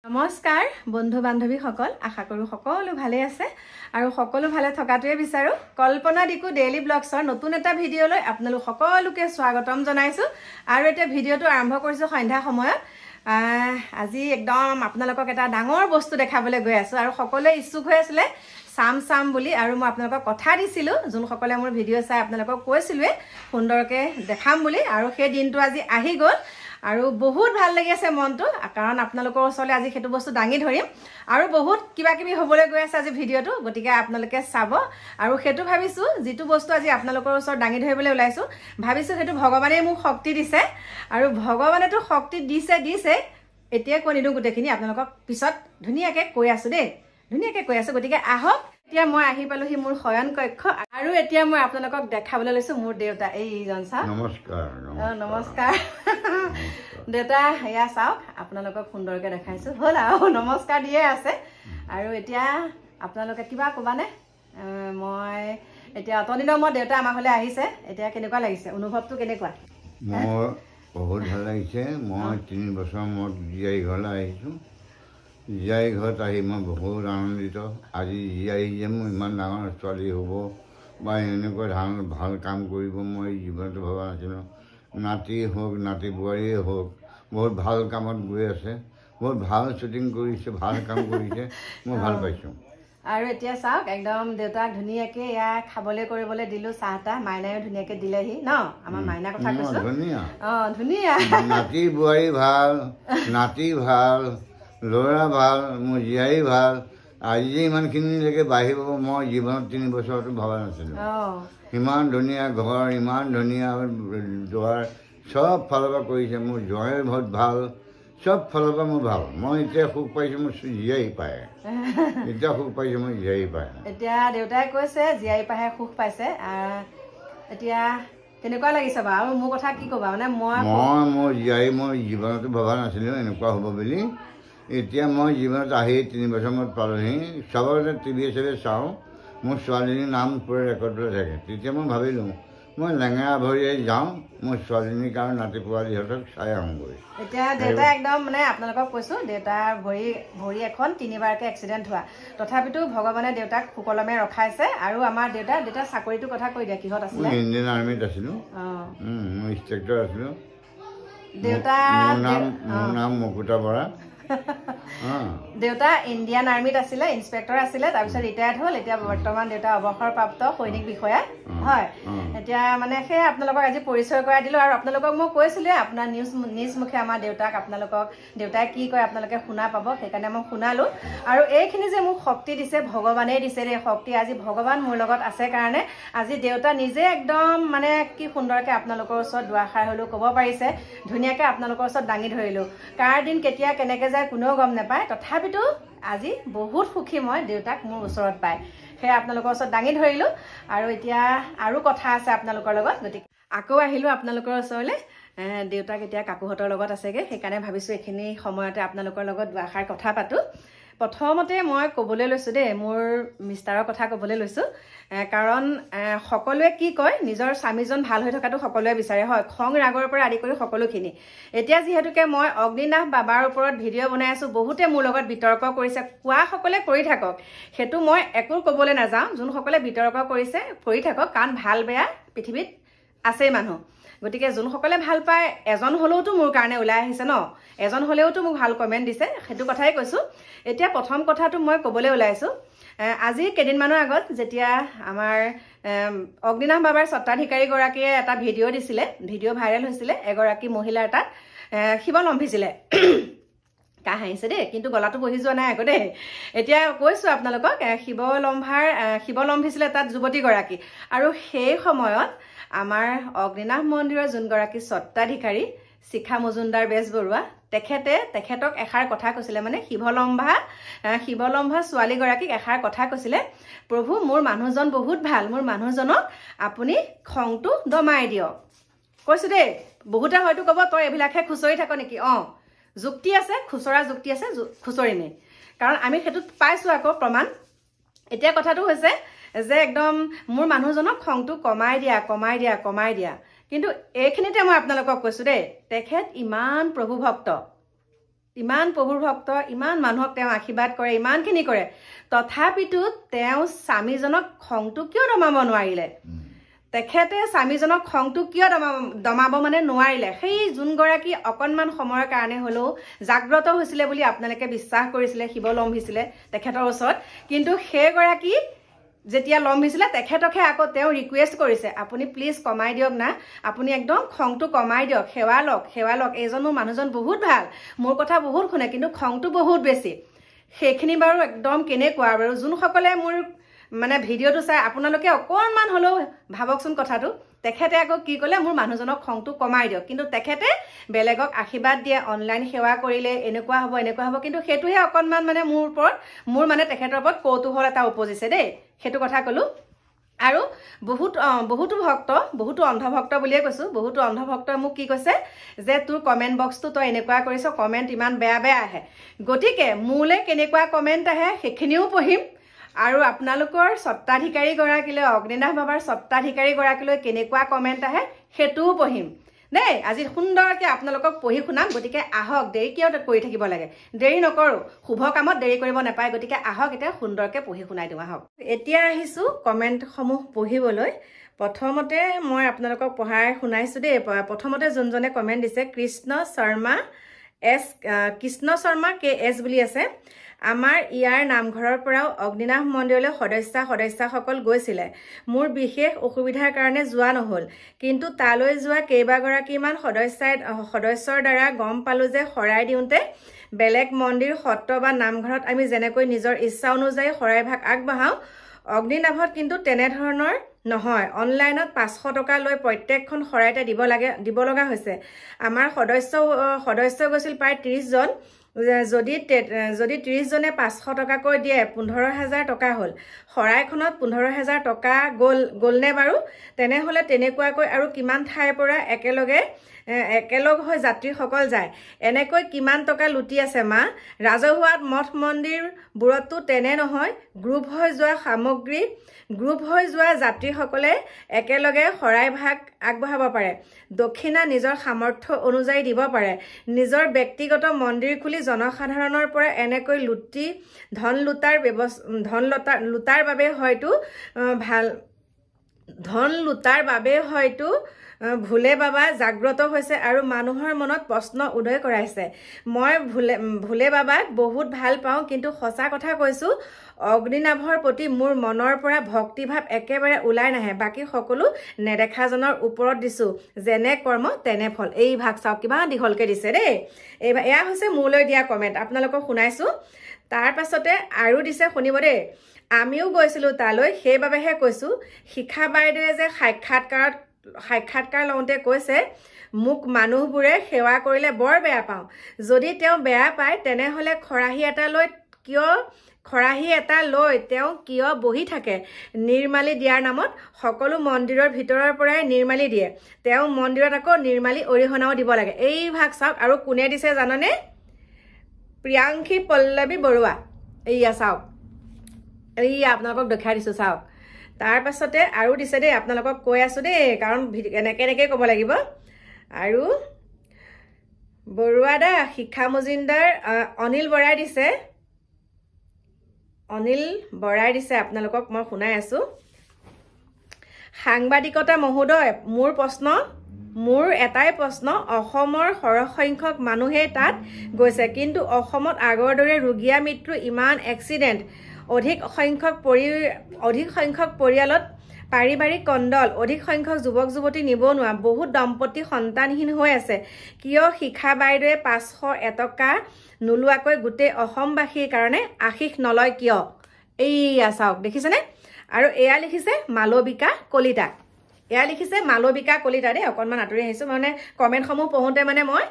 নমস্কাৰ বন্ধু বান্ধৱী সকল আশা কৰো সকলো ভালে আছে আৰু সকলো ভালে থকাটোৱে বিচাৰো কল্পনা দিকু ডেইলি ব্লগছৰ নতুন এটা ভিডিঅলৈ আপোনালোক সকলোকে স্বাগতম জনাইছো আৰু এটা ভিডিঅটো আৰম্ভ কৰিছো সন্ধ্যা সময়ত আজি একদম আপোনালোকক এটা ডাঙৰ বস্তু দেখাবলৈ গৈ আছো আৰু সকলোৱে ইচ্ছুক হৈ আছিল সাম বুলি আৰু মই আপোনালোকক কথা দিছিলো যোন সকলে মোৰ ভিডিঅ চাই আপোনালোকক কৈছিলৱে সুন্দৰকে দেখাম বুলি আৰু সেই দিনটো আজি আহি গল আৰু বহুত ভাল লাগি আছে মনটো কাৰণ আপোনালোকৰ ওচৰলৈ আজি হেতু বস্তু দাঙি ধৰিম আৰু বহুত কিবা কিবি হ'বলৈ গৈ আছে আজি ভিডিঅটো গতিকে আপোনালোকে চাব আৰু হেতু ভাবিছো যেটো বস্তু আজি আপোনালোকৰ ওচৰত দাঙি ধৰিবলৈ ওলাইছো ভাবিছো হেতু ভগৱানে মোক শক্তি দিছে আৰু ভগৱানেটো শক্তি দিছে এতিয়া কৈ নিদু গুটেখিনি আপোনালোকক পিছত ধুনিয়াকে কৈ আছো দেই ধুনিয়াকে কৈ আছো গতিকে আহক এতিয়া মই আহি পালোহি মোৰ শয়ন কক্ষ আৰু এতিয়া মই আপোনালোকক দেখাবলৈ লৈছো মোৰ দেউতা এইজন চাওক নমস্কাৰ দেউতা এয়া চাওক আপোনালোকক সুন্দৰকে দেখাইছো হল আৰু নমস্কাৰ দিয়ে আছে আৰু এতিয়া আপোনালোকে কিবা কবানে মই এতিয়া অতদিনৰ মই দেউতা আমাৰ হলে আহিছে এতিয়া কেনেকুৱা লাগিছে অনুভৱটো কেনেকুৱা মোৰ বহুত ভাল লাগিছে মই 3 বছৰ মত জিয়াই ঘৰলৈ আহিছো জিয়াই ঘৰত আহি মই বহুত আনন্দিত আজি জিয়াই যে মই ইমান ডাঙৰ ছোৱালী হ'ব বা এনেকুৱা ধৰণৰ ভাল কাম কৰিব মই জীৱনত ভবা নাছিলোঁ নাতি হোক নাতি বোৱাৰীয়ে হোক বহুত ভাল কামত গৈ আছে বহুত ভাল শ্বুটিং কৰিছে ভাল কাম কৰিছে মই ভাল পাইছোঁ আৰু এতিয়া চাওক একদম দেউতাক ধুনিয়াকে ইয়া খাবলৈ কৰিবলৈ দিলো চাহটা মাইনায়ো ধুনিয়াকে দিলেহি ন আমাৰ মাইনা কথা কৈছো ধুনিয়া ধুনিয়া নাতি বোৱাৰী ভাল নাতি ভাল ল'ৰা ভাল মোৰ জীয়াই ভাল আজি যে ইমানখিনিলৈকে বাঢ়িব মই জীৱনত 3 বছৰতো ভবা নাছিলোঁ ইমান ধুনীয়া ঘৰ ইমান ধুনীয়া দুৱাৰ চব ফালৰ পৰা কৰিছে মোৰ জয় বহুত ভাল চব ফালৰ পৰা মোৰ ভাল মই এতিয়া সুখ পাইছোঁ মোৰ জীয়াই পায় এতিয়া সুখ পাইছোঁ মই জীয়াই পায় এতিয়া দেউতাই কৈছে জীয়াই পাহে সুখ পাইছে এতিয়া কেনেকুৱা লাগিছে বাৰু আৰু মোৰ কথা কি ক'বা মানে মোৰ জীয়াই মই জীৱনতো ভবা নাছিলোঁ এনেকুৱা হ'ব বুলি এতিয়া মই জীৱনত আহি 3 বছৰ মত পালোহি চবতে টিভি চাওঁ মোৰ ছোৱালীজনীৰ নাম পুৰা ৰেকৰ্ড হৈ থাকে তেতিয়া মই ভাবিলোঁ মই লেঙেৰা ভৰিয়ে যাওঁ মোৰ ছোৱালীজনীৰ কাৰণে নাতি পোৱালীহঁতক চাই আহোঁগৈ এতিয়া দেউতা একদম মানে আপোনালোকক কৈছোঁ দেউতাৰ ভৰি এখন 3বাৰকৈ এক্সিডেণ্ট হোৱা তথাপিতো ভগৱানে দেউতাক সুকলমে ৰখাইছে আৰু আমাৰ দেউতা চাকৰিটোৰ কথা কৈ দিয়া কিহত আছিলে মই ইণ্ডিয়ান আৰ্মিত আছিলোঁ মই ইনষ্ট্ৰাক্টৰ আছিলোঁ মোৰ নাম মুকুতা বৰা দেউতা ইণ্ডিয়ান আৰ্মিত আছিলে ইন্সপেক্টৰ আছিলে তাৰপিছত ৰিটায়াৰ্ড হ'ল এতিয়া বৰ্তমান দেউতা অৱসৰপ্ৰাপ্ত সৈনিক বিষয়া হয় এতিয়া মানে সেই আপোনালোকক আজি পৰিচয় কৰাই দিলো আৰু আপোনালোকক মই কৈছিলো আপোনাৰ নিজ মুখে আমাৰ দেউতাক আপোনালোকক দেউতাই কি কয় আপোনালোকে শুনা পাব সেইকাৰণে মই শুনালো আৰু এইখিনি যে মোক শক্তি দিছে ভগৱানেই দিছে এই শক্তি আজি ভগৱান মোৰ লগত আছে কাৰণে আজি দেউতা নিজে একদম মানে কি সুন্দৰকে আপোনালোকৰ ওচৰত দুআষাৰ হ'লেও ক'ব পাৰিছে ধুনীয়াকে আপোনালোকৰ ওচৰত দাঙি ধৰিলো কাৰ দিন কেতিয়া কেনেকে কোনেও গম নাপায় তথাপিতো আজি বহুত সুখী মই দেউতাক মোৰ ওচৰত পাই সেই আপোনালোকৰ ওচৰত দাঙি ধৰিলো আৰু এতিয়া আৰু কথা আছে আপোনালোকৰ লগত গতিকে আকৌ আহিলো আপোনালোকৰ ওচৰলৈ দেউতাক এতিয়া কাকুহঁতৰ লগত আছেগে সেইকাৰণে ভাবিছো এইখিনি সময়তে আপোনালোকৰ লগত দুআষাৰ কথা পাতো প্ৰথমতে মই ক'বলৈ লৈছো দেই মোৰ মিষ্টাৰৰ কথা ক'বলৈ লৈছো কাৰণ সকলোৱে কি কয় নিজৰ স্বামীজন ভাল হৈ থকাটো সকলোৱে বিচাৰে হয় খং ৰাগৰ পৰা আদি কৰি সকলোখিনি এতিয়া যিহেতুকে মই অগ্নিনাভ বাবাৰ ওপৰত ভিডিঅ' বনাই আছো বহুতে মোৰ লগত বিতৰ্ক কৰিছে কোৱা সকলে কৰি থাকক হেতু মই একো ক'বলৈ নাযাওঁ যোনসকলে বিতৰ্ক কৰিছে কৰি থাকক কাৰণ ভাল বেয়া পৃথিৱীত আছেই মানুহ গতিকে যোনসকলে ভাল পায় এজন হলেওতো মোৰ কাৰণে ওলাই আহিছে ন এজন হলেওতো মোক ভাল কমেণ্ট দিছে হেতু কথাই কৈছো এতিয়া প্ৰথম কথাটো মই ক'বলৈ ওলাইছো আজি কেইদিনমানৰ আগত যেতিয়া আমাৰ অগ্নিনাভ বাবাৰ স্বত্বাধিকাৰী গৰাকীয়ে এটা ভিডিঅ' দিছিলে ভিডিঅ' ভাইৰেল হৈছিলে এগৰাকী মহিলাৰ তাত শিৱ লম্ভিছিলে কাহ আহিছে দেই কিন্তু গলাটো বহি যোৱা নাই আকৌ দেই এতিয়া কৈছো আপোনালোকক শিৱ লম্ভিছিলে তাত যুৱতীগৰাকী আৰু সেই সময়ত আমাৰ অগ্নিনাভ মন্দিৰৰ যোনগৰাকী স্বত্বাধিকাৰী শিখা মজুমদাৰ বেজবৰুৱা তেখেতক এষাৰ কথা কৈছিলে মানে শিৱলম্ভা ছোৱালীগৰাকীক এষাৰ কথা কৈছিলে প্ৰভু মোৰ মানুহজন বহুত ভাল মোৰ মানুহজনক আপুনি খংটো দমাই দিয়ক কৈছো দেই বহুতে হয়তো ক'ব তই এইবিলাকহে খুচৰি থাক নেকি যুক্তি আছে খুচৰা যুক্তি আছে খুচৰিমেই কাৰণ আমি সেইটোত পাইছো আকৌ প্ৰমাণ এতিয়া কথাটো হৈছে যে একদম মোৰ মানুহজনক খংটো কমাই দিয়া কিন্তু এইখিনিতে মই আপোনালোকক কৈছো দেই তেখেত ইমান প্ৰভু ভক্ত ইমান প্ৰভুৰ ভক্ত ইমান মানুহক তেওঁ আশীৰ্বাদ কৰে ইমানখিনি কৰে তথাপিতো তেওঁ স্বামীজনক খংটো কিয় দমাব নোৱাৰিলে তেখেতে স্বামীজনক খংটো কিয় দমাব মানে নোৱাৰিলে সেই যোনগৰাকী অকণমান সময়ৰ কাৰণে হ'লেও জাগ্ৰত হৈছিলে বুলি আপোনালোকে বিশ্বাস কৰিছিলে শিৱ লম্ভিছিলে তেখেতৰ ওচৰত কিন্তু সেইগৰাকী যেতিয়া লম্ভিছিলে তেখেতকে আকৌ তেওঁ ৰিকুৱেষ্ট কৰিছে আপুনি প্লিজ কমাই দিয়ক না আপুনি একদম খংটো কমাই দিয়ক সেৱা লওক এইজন মোৰ মানুহজন বহুত ভাল মোৰ কথা বহুত শুনে কিন্তু খংটো বহুত বেছি সেইখিনি বাৰু একদম কেনেকুৱা বাৰু যোনসকলে মোৰ মানে ভিডিঅ'টো চাই আপোনালোকে অকণমান হ'লেও ভাবকচোন কথাটো তেখেতে আকৌ কি ক'লে মোৰ মানুহজনক খংটো কমাই দিয়ক কিন্তু তেখেতে বেলেগক আশীৰ্বাদ দিয়ে অনলাইন সেৱা কৰিলে এনেকুৱা হ'ব কিন্তু সেইটোহে অকণমান মানে মোৰ মানে তেখেতৰ ওপৰত কৌতূহল এটা উপজিছে দেই সেইটো কথা ক'লোঁ আৰু বহুতো ভক্ত বহুতো অন্ধভক্ত বুলিয়ে কৈছোঁ বহুতো অন্ধভক্তই মোক কি কৈছে যে তোৰ কমেণ্ট বক্সটো তই এনেকুৱা কৰিছ কমেণ্ট ইমান বেয়া আহে গতিকে মোলৈ কেনেকুৱা কমেণ্ট আহে সেইখিনিও পঢ়িম আৰু আপোনালোকৰ সত্তাধিকাৰীগৰাকীলৈ অগ্নিনাভ বাবাৰ সত্তাধিকাৰীগৰাকীলৈ কেনেকুৱা কমেণ্ট আহে সেইটোও পঢ়িম দেই আজি সুন্দৰকৈ আপোনালোকক পঢ়ি শুনাম গতিকে আহক দেৰি কিয় কৰি থাকিব লাগে দেৰি নকৰোঁ শুভ কামত দেৰি কৰিব নাপায় গতিকে আহক এতিয়া সুন্দৰকৈ পঢ়ি শুনাই দিওঁ আহক এতিয়া আহিছোঁ কমেণ্টসমূহ পঢ়িবলৈ প্ৰথমতে মই আপোনালোকক পঢ়াই শুনাইছোঁ দেই প্ৰথমতে যোনজনে কমেণ্ট দিছে কৃষ্ণ শৰ্মা KS বুলি আছে আমাৰ ইয়াৰ নামঘৰৰ পৰাও অগ্নিনাভ মন্দিৰলৈ সদস্যাসকল গৈছিলে মোৰ বিশেষ অসুবিধাৰ কাৰণে যোৱা নহ'ল কিন্তু তালৈ যোৱা কেইবাগৰাকীমান সদস্যৰ দ্বাৰা গম পালোঁ যে শৰাই দিওঁতে বেলেগ মন্দিৰ সত্ৰ বা নামঘৰত আমি যেনেকৈ নিজৰ ইচ্ছা অনুযায়ী শৰাইভাগ আগবঢ়াওঁ অগ্নিনাভত কিন্তু তেনেধৰণৰ নহয় অনলাইনত 500 টকা লৈ প্ৰত্যেকখন শৰাইতে দিব লগা হৈছে আমাৰ সদস্য গৈছিল প্ৰায় 30 জন যদি 30 জনে 500 টকাকৈ দিয়ে 15,000 টকা হ'ল শৰাইখনত 15,000 টকা গ'লনে বাৰু তেনেহ'লে তেনেকুৱাকৈ আৰু কিমান ঠাইৰ পৰা একেলগ হৈ যাত্ৰীসকল যায় এনেকৈ কিমান টকা লুটি আছে মা ৰাজহুৱাত মঠ মন্দিৰবোৰতো তেনে নহয় গ্ৰুপ হৈ যোৱা যাত্ৰীসকলে একেলগে শৰাইভাগ আগবঢ়াব পাৰে দক্ষিণা নিজৰ সামৰ্থ্য অনুযায়ী দিব পাৰে নিজৰ ব্যক্তিগত মন্দিৰ খুলি জনসাধাৰণৰ পৰা এনেকৈ ধন লুটাৰ বাবে হয়তো ভুলে বাবা জাগ্ৰত হৈছে আৰু মানুহৰ মনত প্ৰশ্ন উদয় কৰাইছে মই ভুলে বাবাক বহুত ভাল পাওঁ কিন্তু সঁচা কথা কৈছোঁ অগ্নিনাভৰ প্ৰতি মোৰ মনৰ পৰা ভক্তিভাৱ একেবাৰে ওলাই নাহে বাকী সকলো নেদেখাজনৰ ওপৰত দিছোঁ যেনে কৰ্ম তেনে ফল এই ভাগ চাওক কিমান দীঘলকৈ দিছে দেই এয়া হৈছে মোলৈ দিয়া কমেণ্ট আপোনালোকক শুনাইছোঁ তাৰ পাছতে আৰু দিছে শুনিব দেই আমিও গৈছিলোঁ তালৈ সেইবাবেহে কৈছোঁ শিখা বাইদেৱে যে সাক্ষাৎকাৰ লওঁতে কৈছে মোক মানুহবোৰে সেৱা কৰিলে বৰ বেয়া পাওঁ যদি তেওঁ বেয়া পায় তেনেহ'লে খৰাহী এটা লৈ তেওঁ কিয় বহি থাকে নিৰ্মালি দিয়াৰ নামত সকলো মন্দিৰৰ ভিতৰৰ পৰাই নিৰ্মালি দিয়ে তেওঁ মন্দিৰত আকৌ নিৰ্মালি অৰিহণাও দিব লাগে এই ভাগ চাওক আৰু কোনে দিছে জাননে প্ৰিয়াংশী পল্লৱী বৰুৱা এইয়া চাওক এইয়া আপোনালোকক দেখাই দিছোঁ চাওক তাৰ পাছতে আৰু দিছে দেই আপোনালোকক কৈ আছোঁ দেই কাৰণ এনেকৈ ক'ব লাগিব আৰু বৰুৱা দা শিখা মজুমদাৰ অনিল বৰাই দিছে আপোনালোকক মই শুনাই আছোঁ সাংবাদিকতা মহোদয় মোৰ এটাই প্ৰশ্ন অসমৰ সৰহসংখ্যক মানুহে তাত গৈছে কিন্তু অসমত আগৰ দৰে ৰোগীয়া মৃত্যু ইমান এক্সিডেণ্ট অধিক সংখ্যক পৰিয়ালত পাৰিবাৰিক কণ্ডল অধিক সংখ্যক যুৱক যুৱতী নিবনুৱা বহুত দম্পতী সন্তানহীন হৈ আছে কিয় শিখা বাইদেৱে 500 টকা নোলোৱাকৈ গোটেই অসমবাসীৰ কাৰণে আশীষ নলয় কিয় এইয়া চাওক দেখিছেনে আৰু এয়া লিখিছে মালবিকা কলিতা দেই অকণমান আঁতৰি আহিছোঁ মানে কমেণ্টসমূহ পঢ়োঁতে মানে মই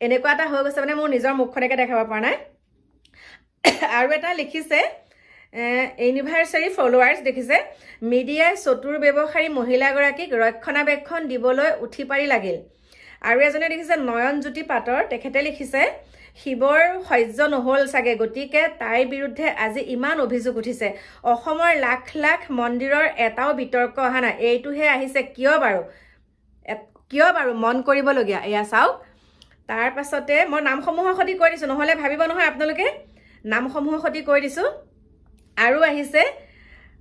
এনেকুৱা এটা হৈ গৈছে মানে মোৰ নিজৰ মুখখনকে দেখাব পৰা নাই আৰু এটা লিখিছে এনিভাৰ্চাৰী ফলোৱাৰ্ছ দেখিছে মিডিয়াই চতুৰ ব্যৱসায়ী মহিলাগৰাকীক ৰক্ষণাবেক্ষণ দিবলৈ উঠি পাৰি লাগিল আৰু এজনে দেখিছে নয়নজ্যোতি পাটৰ তেখেতে লিখিছে শিৱৰ সহ্য নহ'ল চাগে গতিকে তাইৰ বিৰুদ্ধে আজি ইমান অভিযোগ উঠিছে অসমৰ লাখ লাখ মন্দিৰৰ এটাও বিতৰ্ক অহা নাই এইটোহে আহিছে কিয় বাৰু মন কৰিবলগীয়া এয়া চাওক তাৰ পাছতে মই নামসমূহৰ সৈতে কৈ দিছোঁ, নহ'লে ভাবিব নহয় আপোনালোকে, নামসমূহৰ সৈতে কৈ দিছোঁ। আৰু আহিছে,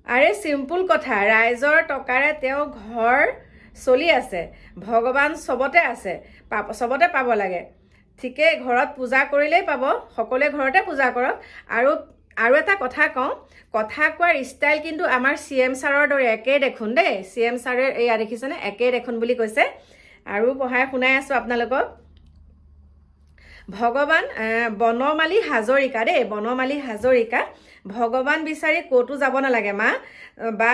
আৰে চিম্পুল কথা, ৰাইজৰ টকাৰে তেওঁ ঘৰ চলি আছে, ভগৱান চবতে আছে, চবতে পাব লাগে। ঠিকেই, ঘৰত পূজা কৰিলেই পাব, সকলোৱে ঘৰতে পূজা কৰক। আৰু এটা কথা কওঁ, কথা কোৱাৰ ষ্টাইল কিন্তু আমাৰ CM ছাৰৰ দৰে একেই দেখোন দেই। CM ছাৰে এয়া দেখিছেনে, একেই দেখোন বুলি কৈছে। আৰু পঢ়াই শুনাই আছোঁ আপোনালোকক। ভগৱান বনমালী হাজৰিকা দেই, বনমালী হাজৰিকা, ভগৱান বিচাৰি ক'তো যাব নালাগে মা, বা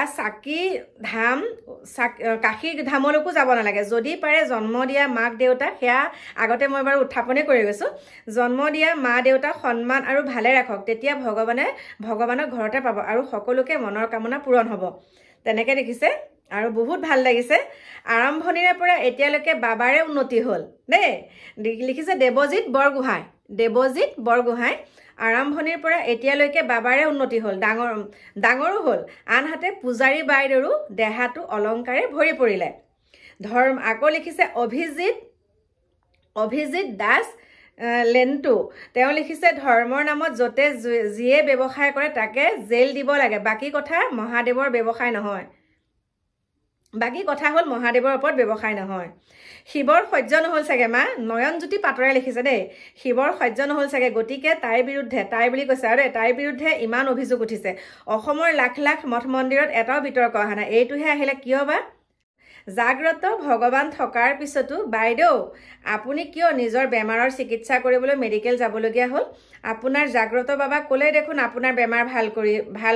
কাশী ধামলৈকো যাব নালাগে। যদি পাৰে জন্ম দিয়া মাক দেউতাক, সেয়া আগতে মই বাৰু উত্থাপনে কৰি গৈছোঁ, জন্ম দিয়া মা দেউতাক সন্মান আৰু ভালে ৰাখক, তেতিয়া ভগৱানক ঘৰতে পাব আৰু সকলোকে মনৰ কামনা পূৰণ হ'ব। তেনেকৈ দেখিছে। আৰু বহুত ভাল লাগিছে, আৰম্ভণিৰে পৰা এতিয়ালৈকে বাবাৰে উন্নতি হ'ল দেই। লিখিছে দেৱজিৎ বৰগোহাঁই, দেৱজিৎ বৰগোহাঁই, আৰম্ভণিৰ পৰা এতিয়ালৈকে বাবাৰে উন্নতি হ'ল, ডাঙৰো হ'ল, আনহাতে পূজাৰী বাইদেউৰো দেহাটো অলংকাৰে ভৰি পৰিলে। আকৌ লিখিছে অভিজিৎ দাস লেণ্টু, তেওঁ লিখিছে ধৰ্মৰ নামত য'তে যিয়ে ব্যৱসায় কৰে তাকে জেল দিব লাগে, বাকী কথা মহাদেৱৰ ব্যৱসায় নহয়, বাকী কথা হ'ল মহাদেৱৰ ওপৰত ব্যৱসায় নহয়। শিৱৰ সহ্য নহ'ল চাগে মা, নয়নজ্যোতি পাটৰাই লিখিছে দেই, শিৱৰ সহ্য নহ'ল চাগে, গতিকে তাইৰ বুলি কৈছে আৰু তাইৰ বিৰুদ্ধে ইমান অভিযোগ উঠিছে। অসমৰ লাখ লাখ মঠ মন্দিৰত এটাও বিতৰ্ক অহা নাই, এইটোহে আহিলে কিয় বা? জাগ্ৰত ভগৱান থকাৰ পিছতো বাইদেউ আপুনি কিয় নিজৰ বেমাৰৰ চিকিৎসা কৰিবলৈ মেডিকেল যাবলগীয়া হ'ল? আপোনাৰ জাগ্ৰত বাবাক ক'লেই দেখোন আপোনাৰ বেমাৰ ভাল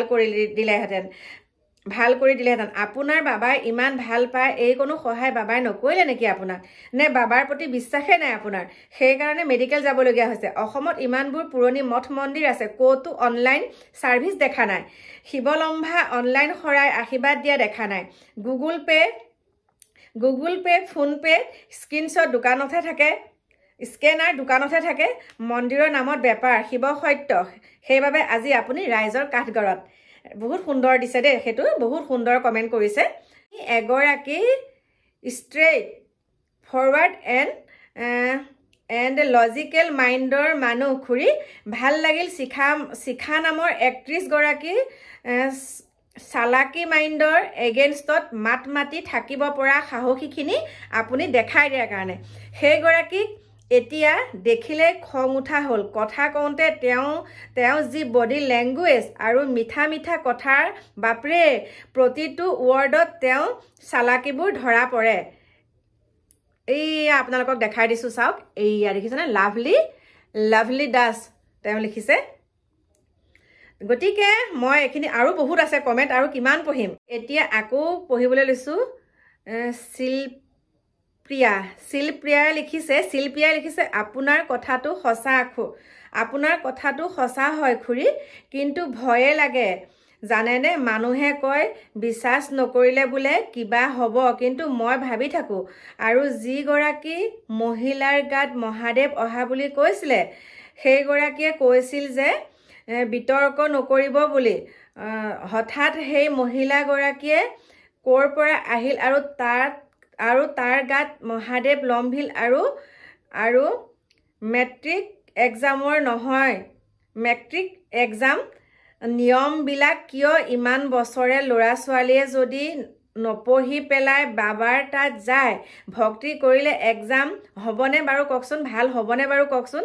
কৰি দিলেহেঁতেন। আপোনাৰ বাবাই ইমান ভাল পায়, এই কোনো সহায় বাবাই নকৰিলে নেকি আপোনাক? নে বাবাৰ প্ৰতি বিশ্বাসেই নাই আপোনাৰ, সেইকাৰণে মেডিকেল যাবলগীয়া হৈছে? অসমত ইমানবোৰ পুৰণি মঠ মন্দিৰ আছে, ক'তো অনলাইন ছাৰ্ভিচ দেখা নাই, শিৱলম্ভা অনলাইন শৰাই আশীৰ্বাদ দিয়া দেখা নাই, গুগল পে' ফোনপে' স্ক্ৰীনশ্বট দোকানতহে থাকে, স্কেনাৰ দোকানতহে থাকে, মন্দিৰৰ নামত বেপাৰ, শিৱ সত্য, সেইবাবে আজি আপুনি ৰাইজৰ কাঠগড়ত। বহুত সুন্দৰ দিছে দেই, সেইটো বহুত সুন্দৰ কমেণ্ট কৰিছে। এগৰাকী ষ্ট্ৰেইট ফৰৱাৰ্ড এণ্ড লজিকেল মাইণ্ডৰ মানুহ খুৰী, ভাল লাগিল শিখা নামৰ এক্ট্ৰেছগৰাকী চালাকি মাইণ্ডৰ এগেইনষ্টত মাত মাতি থাকিব পৰা সাহসীখিনি আপুনি দেখাই দিয়াৰ কাৰণে। সেইগৰাকীক এতিয়া দেখিলে খং উঠা হ'ল, কথা কওঁতে তেওঁ যি বডি লেংগুৱেজ আৰু মিঠা কথাৰ, বাপৰে প্ৰতিটো ৱৰ্ডত তেওঁ চালাকিবোৰ ধৰা পৰে। এইয়া আপোনালোকক দেখাই দিছোঁ চাওক, এইয়া দেখিছেনে, লাভলি দাস তেওঁ লিখিছে। গতিকে মই এইখিনি, আৰু বহুত আছে কমেণ্ট, আৰু কিমান পঢ়িম। এতিয়া আকৌ পঢ়িবলৈ লৈছোঁ। শিলপ্ৰিয়াই লিখিছে আপোনাৰ কথাটো সঁচা হয় খুৰী, কিন্তু ভয়ে লাগে জানেনে, মানুহে কয় বিশ্বাস নকৰিলে বোলে কিবা হ'ব, কিন্তু মই ভাবি থাকোঁ, আৰু যিগৰাকী মহিলাৰ গাত মহাদেৱ অহা বুলি কৈছিলে, সেইগৰাকীয়ে কৈছিল যে বিতৰ্ক নকৰিব বুলি, হঠাৎ সেই মহিলাগৰাকীয়ে ক'ৰ পৰা আহিল আৰু তাৰ গাত মহাদেৱ লম্ভিল, আৰু মেট্ৰিক এক্সাম নিয়মবিলাক কিয় ইমান বছৰে ল'ৰা ছোৱালীয়ে যদি নপঢ়ি পেলাই বাবাৰ তাত যায়, ভক্তি কৰিলে এক্সাম হ'বনে বাৰু কওকচোন, ভাল হ'বনে বাৰু কওকচোন?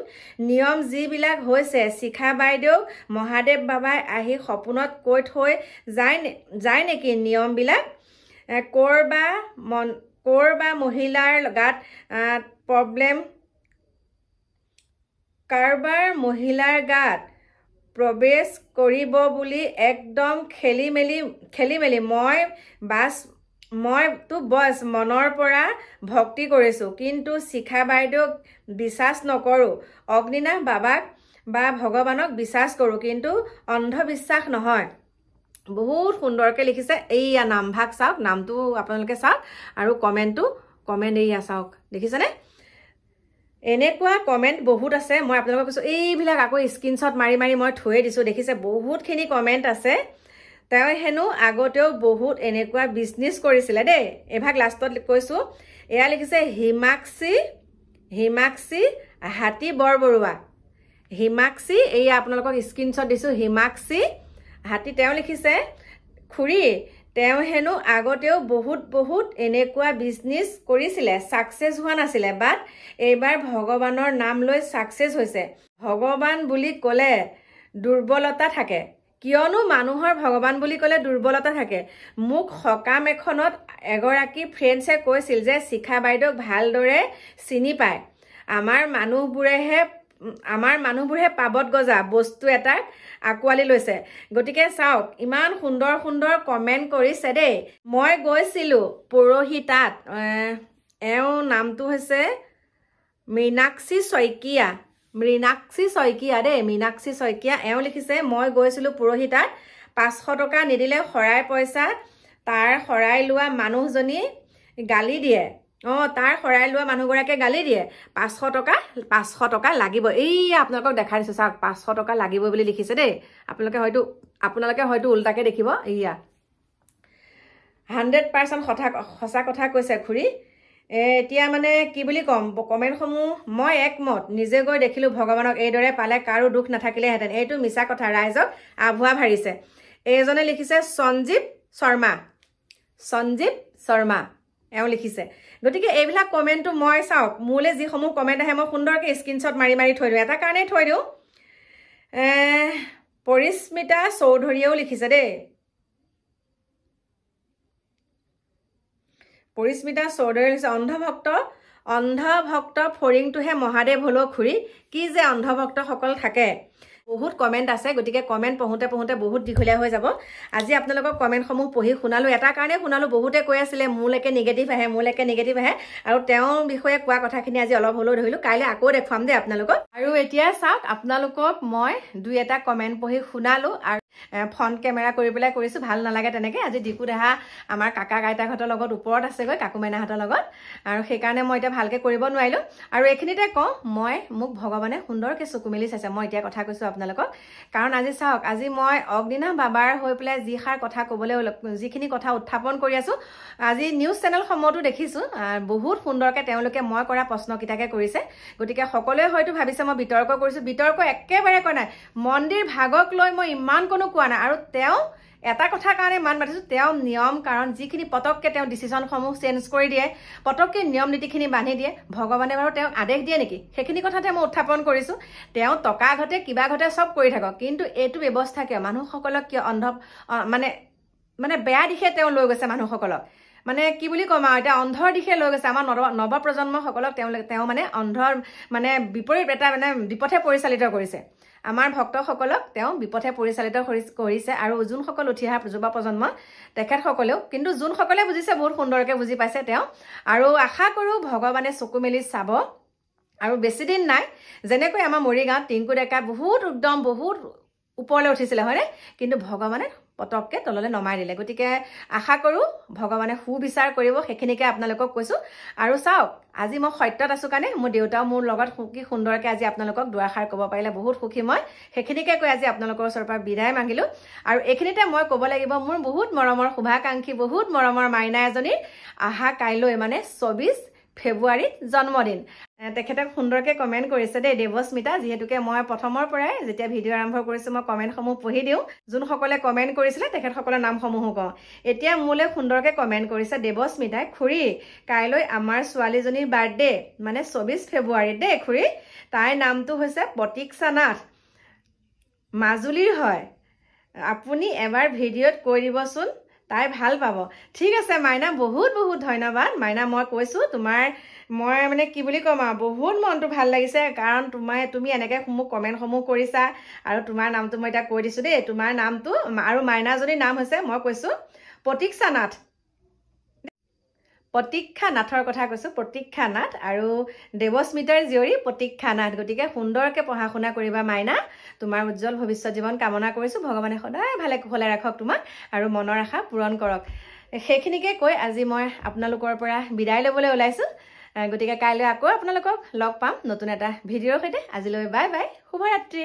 নিয়ম যিবিলাক হৈছে, শিখা বাইদেউক মহাদেৱ বাবাই আহি সপোনত কৈ থৈ যায় নেকি নিয়মবিলাক? ক'ৰ বা মহিলাৰ গাত প্ৰব্লেম, কাৰোবাৰ মহিলাৰ গাত প্ৰৱেশ কৰিব বুলি একদম খেলি মেলি মইতো বছ মনৰ পৰা ভক্তি কৰিছোঁ, কিন্তু শিখা বাইদেউক বিশ্বাস নকৰোঁ, অগ্নিনাথ বাবাক বা ভগৱানক বিশ্বাস কৰোঁ, কিন্তু অন্ধবিশ্বাস নহয়। বহুত সুন্দৰকৈ লিখিছে। এইয়া নামভাগ চাওক, নামটো আপোনালোকে চাওক, আৰু কমেণ্ট এইয়া চাওক, দেখিছেনে? এনেকুৱা কমেণ্ট বহুত আছে, মই আপোনালোকক কৈছোঁ এইবিলাক আকৌ স্ক্ৰীনশ্বট মাৰি মই থৈয়ে দিছোঁ, দেখিছে বহুতখিনি কমেণ্ট আছে। তেওঁ হেনো আগতেও বহুত এনেকুৱা বিজনেছ কৰিছিলে দেই, এভাগ লাষ্টত কৈছোঁ। এয়া লিখিছে হিমাক্ষী হাতী বৰবৰুৱা হিমাক্ষী এই আপোনালোকক স্ক্ৰীনশ্বট দিছোঁ হিমাক্ষী হাতী তেওঁ লিখিছে খুৰী তেওঁ হেনো আগতেও বহুত এনেকুৱা বিজনেছ কৰিছিলে ছাকচেছ হোৱা নাছিলে বাট এইবাৰ ভগৱানৰ নাম লৈ ছাকচেছ হৈছে ভগৱান বুলি ক'লে দুৰ্বলতা থাকে কিয়নো মানুহৰ ভগৱান বুলি ক'লে দুৰ্বলতা থাকে মোক সকাম এখনত এগৰাকী ফ্ৰেণ্ডছে কৈছিল যে শিখা বাইদেউক ভালদৰে চিনি পায় আমাৰ মানুহবোৰে পাবত গজা বস্তু এটাক আঁকোৱালি লৈছে গতিকে চাওক ইমান সুন্দৰ কমেণ্ট কৰিছে দেই মই গৈছিলোঁ পৰহি তাত নামটো হৈছে মীনাক্ষী শইকীয়া দেই মীনাক্ষী শইকীয়া লিখিছে মই গৈছিলোঁ পৰহি তাত 500 টকা নিদিলে শৰাই পইচা তাৰ শৰাই লোৱা মানুহজনী গালি দিয়ে তাৰ শৰাই লোৱা মানুহগৰাকীয়ে গালি দিয়ে 500 টকা লাগিব এই আপোনালোকক দেখাই দিছোঁ চাওক 500 টকা লাগিব বুলি লিখিছে দেই আপোনালোকে হয়তো উল্টাকে দেখিব এইয়া 100% সঁচা কথা কৈছে খুৰী এতিয়া মানে কি বুলি ক'ম কমেণ্টসমূহ মই একমত নিজে গৈ দেখিলোঁ ভগৱানক এইদৰে পালে কাৰো দুখ নাথাকিলেহেঁতেন এইটো মিছা কথা ৰাইজক আভুৱা ভাৰিছে এইজনে লিখিছে সঞ্জীৱ শৰ্মা লিখিছে গতিকে এইবিলাক কমেণ্টটো মই চাওক মোলৈ যিসমূহ কমেণ্ট আহে মই সুন্দৰকৈ স্ক্ৰীনশ্বট মাৰি থৈ দিওঁ এটা কাৰণেই থৈ দিওঁ পৰিস্মিতা চৌধুৰীয়েও লিখিছে দেই পৰিস্মিতা চৌধুৰীয়ে লিখিছে অন্ধভক্ত ফৰিংটোহে মহাদেৱ হলেও খুৰী কি যে অন্ধভক্তসকল থাকে বহুত কমেণ্ট আছে গতিকে কমেণ্ট পঢ়োঁতে বহুত দীঘলীয়া হৈ যাব আজি আপোনালোকক কমেণ্টসমূহ পঢ়ি শুনালোঁ এটা কাৰণে শুনালোঁ বহুতে কৈ আছিলে মোলৈকে নিগেটিভ আহে আৰু তেওঁৰ বিষয়ে কোৱা কথাখিনি আজি অলপ হ'লেও ধৰিলোঁ কাইলৈ আকৌ দেখুৱাম দেই আপোনালোকক আৰু এতিয়া চাওক আপোনালোকক মই 2-এটা কমেণ্ট পঢ়ি শুনালোঁ আৰু ফ্ৰণ্ট কেমেৰা কৰি পেলাই কৰিছোঁ ভাল নালাগে তেনেকৈ আজি ডিকু দেহা আমাৰ কাকা আইতাহঁতৰ লগত ওপৰত আছেগৈ কাকু মাইনাহঁতৰ লগত আৰু সেইকাৰণে মই এতিয়া ভালকৈ কৰিব নোৱাৰিলোঁ আৰু এইখিনিতে কওঁ মোক ভগৱানে সুন্দৰকৈ চকু মেলি চাইছে মই এতিয়া কথা কৈছোঁ আপোনালোকক কাৰণ আজি চাওক আজি মই অগ্নিনা বাবাৰ হৈ পেলাই যিখিনি কথা উত্থাপন কৰি আছোঁ আজি নিউজ চেনেলসমূহতো দেখিছোঁ বহুত সুন্দৰকৈ তেওঁলোকে মই কৰা প্ৰশ্নকেইটাকে কৰিছে গতিকে সকলোৱে হয়তো ভাবিছে মই বিতৰ্ক কৰিছোঁ বিতৰ্ক একেবাৰে কৰা নাই মন্দিৰ ভাগক লৈ মই ইমান কোনো কোৱা নাই আৰু তেওঁ এটা কথা কাৰণে মান মাতিছোঁ তেওঁ নিয়ম কাৰণ যিখিনি পটককৈ তেওঁ ডিচিশ্যনসমূহ চেঞ্জ কৰি দিয়ে পটককৈ নিয়ম নীতিখিনি বান্ধি দিয়ে ভগৱানে বাৰু তেওঁক আদেশ দিয়ে নেকি সেইখিনি কথাতে মই উত্থাপন কৰিছোঁ তেওঁ টকা ঘটে কিবা ঘটে চব কৰি থাকক কিন্তু এইটো ব্যৱস্থা কিয় মানুহসকলক কিয় মানে বেয়া দিশে তেওঁ লৈ গৈছে মানুহসকলক মানে কি বুলি ক'ম আৰু এতিয়া অন্ধৰ দিশে লৈ গৈছে আমাৰ নৱপ্ৰজন্মসকলক তেওঁ মানে অন্ধৰ মানে বিপৰীত এটা মানে বিপথে পৰিচালিত কৰিছে আমাৰ ভক্তসকলক তেওঁ বিপথে পৰিচালিত কৰিছে আৰু যোনসকল উঠি অহা যুৱ প্ৰজন্ম তেখেতসকলেও কিন্তু যোনসকলে বুজিছে বহুত সুন্দৰকৈ বুজি পাইছে তেওঁ আৰু আশা কৰোঁ ভগৱানে চকু মেলি চাব আৰু বেছি দিন নাই যেনেকৈ আমাৰ মৰিগাঁৱত টিংকু ডেকা বহুত ওপৰলৈ উঠিছিলে হয়নে কিন্তু ভগৱানে পটককৈ তললৈ নমাই দিলে গতিকে আশা কৰোঁ ভগৱানে সুবিচাৰ কৰিব সেইখিনিকে আপোনালোকক কৈছোঁ আৰু চাওক আজি মই সত্যত আছোঁ কাৰণে মোৰ দেউতাও মোৰ লগত কি সুন্দৰকৈ আজি আপোনালোকক দুআষাৰ ক'ব পাৰিলে বহুত সুখী মই সেইখিনিকে কৈ আজি আপোনালোকৰ ওচৰৰ পৰা বিদায় মাগিলোঁ আৰু এইখিনিতে মই ক'ব লাগিব মোৰ বহুত মৰমৰ শুভাকাংক্ষী বহুত মৰমৰ মাইনা এজনীৰ আহা কাইলৈ মানে 24 ফেব্ৰুৱাৰীত জন্মদিন তেখেতক সুন্দৰকৈ কমেণ্ট কৰিছে দেই দেৱস্মিতা যিহেতুকে মই প্ৰথমৰ পৰাই যেতিয়া ভিডিঅ' আৰম্ভ কৰিছোঁ মই কমেণ্টসমূহ পঢ়ি দিওঁ যোনসকলে কমেণ্ট কৰিছিলে তেখেতসকলৰ নামসমূহো কওঁ এতিয়া মোলৈ সুন্দৰকৈ কমেণ্ট কৰিছে দেৱস্মিতাই খুৰী কাইলৈ আমাৰ ছোৱালীজনীৰ বাৰ্থডে মানে 24 ফেব্ৰুৱাৰীত দেই খুৰী তাইৰ নামটো হৈছে প্ৰতীক্ষা নাথ মাজুলীৰ হয় আপুনি এবাৰ ভিডিঅ'ত কৈ দিবচোন তাই ভাল পাব ঠিক আছে মাইনা বহুত ধন্যবাদ মাইনা মই কৈছোঁ মই মানে কি বুলি ক'ম আৰু বহুত মনটো ভাল লাগিছে কাৰণ তুমি এনেকৈ মোক কমেণ্টসমূহ কৰিছা আৰু তোমাৰ নামটো মই এতিয়া কৈ দিছোঁ দেই তোমাৰ নামটো আৰু মাইনাজনীৰ নাম হৈছে মই কৈছোঁ প্ৰতীক্ষা নাথৰ কথা কৈছোঁ প্ৰতীক্ষা নাথ আৰু দেৱস্মিতাৰ জীয়ৰী প্ৰতীক্ষা নাথ গতিকে সুন্দৰকৈ পঢ়া শুনা কৰিবা মাইনা তোমাৰ উজ্জ্বল ভৱিষ্যত জীৱন কামনা কৰিছোঁ ভগৱানে সদায় ভালে কুশলে ৰাখক তোমাক আৰু মনৰ আশা পূৰণ কৰক সেইখিনিকে কৈ আজি মই আপোনালোকৰ পৰা বিদায় ল'বলৈ ওলাইছোঁ গতিকে কাইলৈ আকৌ আপোনালোকক লগ পাম নতুন এটা ভিডিঅ'ৰ সৈতে আজিলৈ বাই বাই শুভৰাত্ৰি